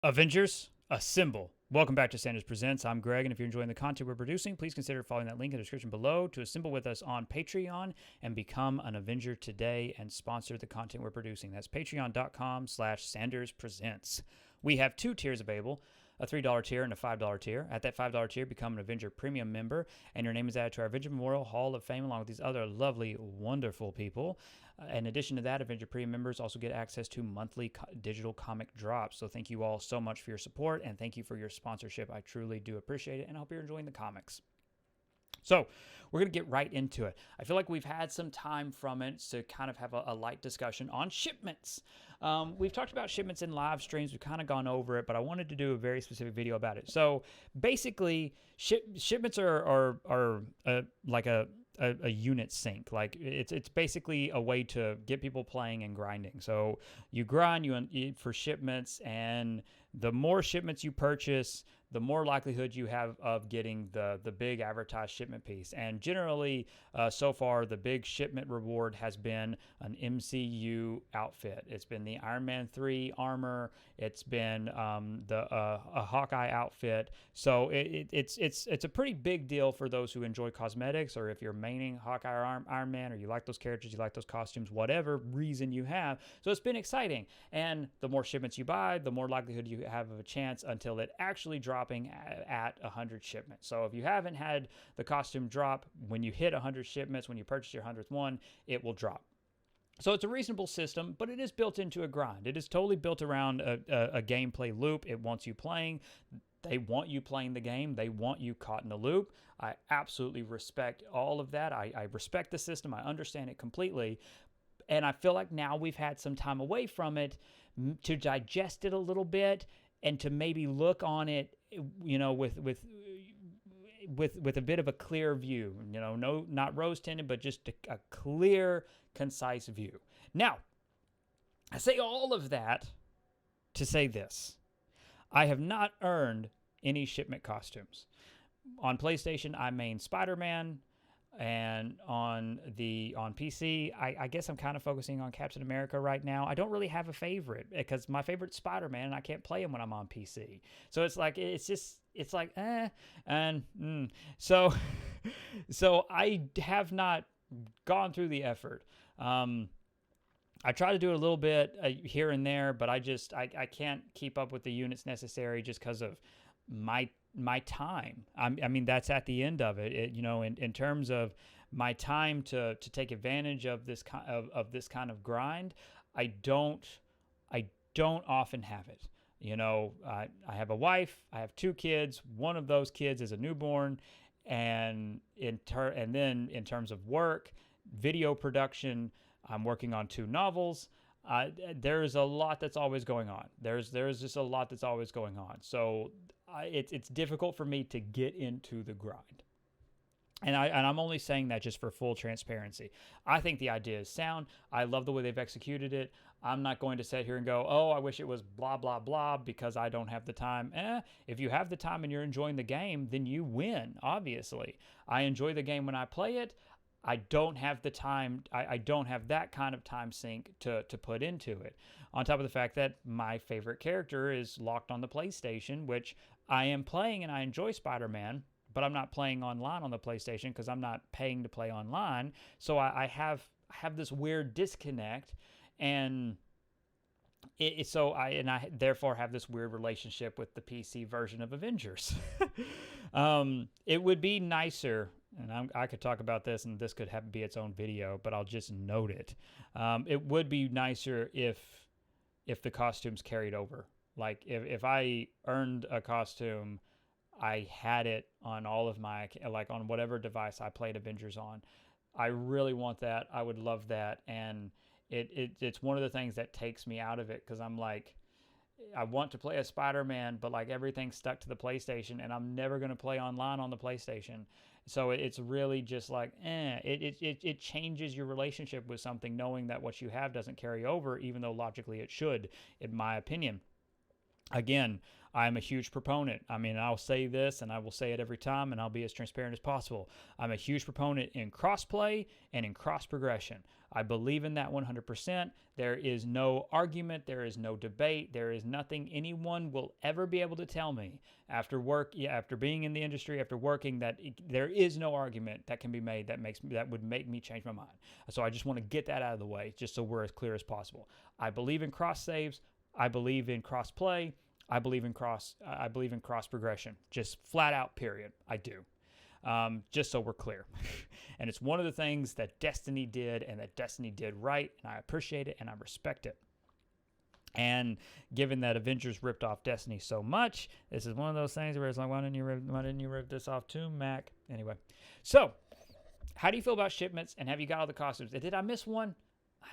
Avengers, assemble. Welcome back to Sanders Presents. I'm Greg, and if you're enjoying the content we're producing, please consider following that link in the description below to assemble with us on Patreon and become an Avenger today and sponsor the content we're producing. That's patreon.com/Sanders Presents. We have two tiers available, a $3 tier and a $5 tier. At that $5 tier, become an Avenger Premium member, and your name is added to our Avenger Memorial Hall of Fame along with these other lovely, wonderful people. In addition to that, Avenger Premium members also get access to monthly digital comic drops. So thank you all so much for your support, and thank you for your sponsorship. I truly do appreciate it, and I hope you're enjoying the comics. So we're going to get right into it. I feel like we've had some time from it to kind of have a light discussion on shipments. We've talked about shipments in live streams. We've kind of gone over it, but I wanted to do a very specific video about it. So basically, shipments are like a unit sync. Like it's basically a way to get people playing and grinding. So you grind for shipments, and the more shipments you purchase, the more likelihood you have of getting the big advertised shipment piece. And generally, so far, the big shipment reward has been an MCU outfit. It's been the Iron Man 3 armor. It's been a Hawkeye outfit. So it's a pretty big deal for those who enjoy cosmetics, or if you're maining Hawkeye or Iron Man, or you like those characters, you like those costumes, whatever reason you have. So it's been exciting. And the more shipments you buy, the more likelihood you have of a chance until it actually drops at 100 shipments. So if you haven't had the costume drop, when you hit 100 shipments, when you purchase your 100th one, it will drop. So it's a reasonable system, but it is built into a grind. It is totally built around a gameplay loop. It wants you playing. They want you playing the game. They want you caught in the loop. I absolutely respect all of that. I respect the system. I understand it completely. And I feel like now we've had some time away from it to digest it a little bit and to maybe look on it, with a bit of a clear view, no, not rose tinted, but just a clear, concise view. Now, I say all of that to say this: I have not earned any shipment costumes. On PlayStation, I main Spider-Man. And on PC, I guess I'm kind of focusing on Captain America right now. I don't really have a favorite because my favorite's Spider-Man, and I can't play him when I'm on PC. So it's like So I have not gone through the effort. I try to do it a little bit here and there, but I can't keep up with the units necessary just because of my time. I mean, that's at the end of it. In terms of my time to take advantage of this kind of grind, I don't often have it. I have a wife. I have two kids. One of those kids is a newborn, and then in terms of work, video production, I'm working on 2 novels. There's a lot that's always going on. There's just a lot that's always going on. So it's difficult for me to get into the grind. And I'm only saying that just for full transparency. I think the idea is sound. I love the way they've executed it. I'm not going to sit here and go, oh, I wish it was blah, blah, blah, because I don't have the time. If you have the time and you're enjoying the game, then you win, obviously. I enjoy the game when I play it. I don't have the time. I don't have that kind of time sink to put into it. On top of the fact that my favorite character is locked on the PlayStation, which I am playing, and I enjoy Spider-Man, but I'm not playing online on the PlayStation because I'm not paying to play online. So I have this weird disconnect, and I therefore have this weird relationship with the PC version of Avengers. It would be nicer. And I could talk about this, and this could be its own video, but I'll just note it. It would be nicer if the costumes carried over. Like if I earned a costume, I had it on all of on whatever device I played Avengers on. I really want that. I would love that. And it's one of the things that takes me out of it, because I'm like, I want to play as Spider-Man, but like everything's stuck to the PlayStation, and I'm never going to play online on the PlayStation. So it's really just like, it changes your relationship with something, knowing that what you have doesn't carry over, even though logically it should, in my opinion. Again, I'm a huge proponent. I mean, I'll say this and I will say it every time, and I'll be as transparent as possible. I'm a huge proponent in crossplay and in cross progression. I believe in that 100%. There is no argument. There is no debate. There is nothing anyone will ever be able to tell me after being in the industry, after working, that there is no argument that can be made that would make me change my mind. So I just want to get that out of the way, just so we're as clear as possible. I believe in cross saves. I believe in cross play. I believe in cross progression. Just flat out, period. I do. Just so we're clear. And it's one of the things that Destiny did, and that Destiny did right, and I appreciate it and I respect it. And given that Avengers ripped off Destiny so much, this is one of those things where it's like, why didn't you rip this off too, Mac? Anyway, so how do you feel about shipments, and have you got all the costumes? Did I miss one?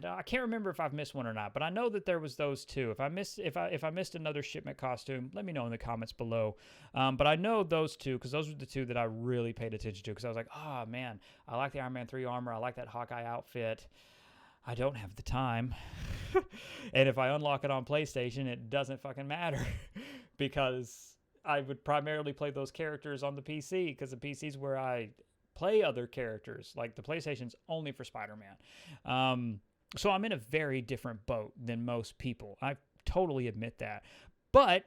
I can't remember if I've missed one or not, but I know that there was those two. If I missed another shipment costume, let me know in the comments below. But I know those two because those were the two that I really paid attention to, because I was like, oh man, I like the Iron Man 3 armor. I like that Hawkeye outfit. I don't have the time. And if I unlock it on PlayStation, it doesn't fucking matter because I would primarily play those characters on the PC, because the PC is where I play other characters. Like the PlayStation's only for Spider-Man. So I'm in a very different boat than most people. I totally admit that. But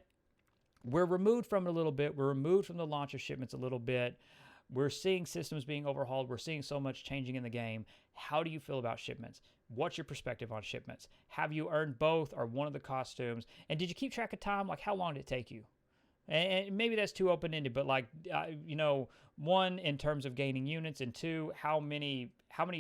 we're removed from it a little bit. We're removed from the launch of shipments a little bit. We're seeing systems being overhauled. We're seeing so much changing in the game. How do you feel about shipments? What's your perspective on shipments? Have you earned both or one of the costumes? And did you keep track of time? Like, how long did it take you? And maybe that's too open-ended, but like, one, in terms of gaining units, and two, how many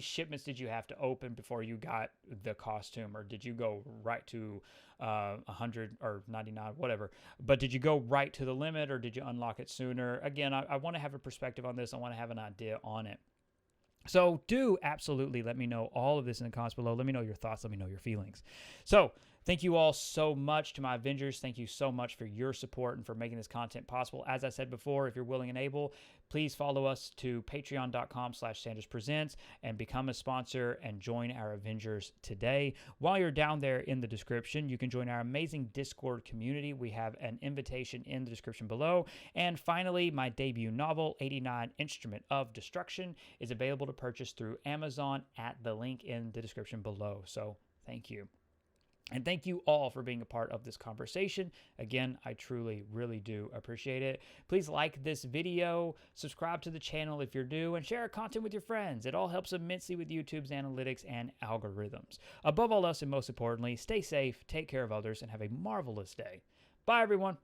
shipments did you have to open before you got the costume, or did you go right to 100 or 99, whatever? But did you go right to the limit, or did you unlock it sooner? Again, I want to have a perspective on this. I want to have an idea on it. So do absolutely let me know all of this in the comments below. Let me know your thoughts. Let me know your feelings. So thank you all so much to my Avengers. Thank you so much for your support and for making this content possible. As I said before, if you're willing and able, please follow us to patreon.com/SandersPresents and become a sponsor and join our Avengers today. While you're down there in the description, you can join our amazing Discord community. We have an invitation in the description below. And finally, my debut novel, 89 Instrument of Destruction, is available to purchase through Amazon at the link in the description below. So thank you. And thank you all for being a part of this conversation. Again, I truly, really do appreciate it. Please like this video, subscribe to the channel if you're new, and share our content with your friends. It all helps immensely with YouTube's analytics and algorithms. Above all else, and most importantly, stay safe, take care of others, and have a marvelous day. Bye, everyone.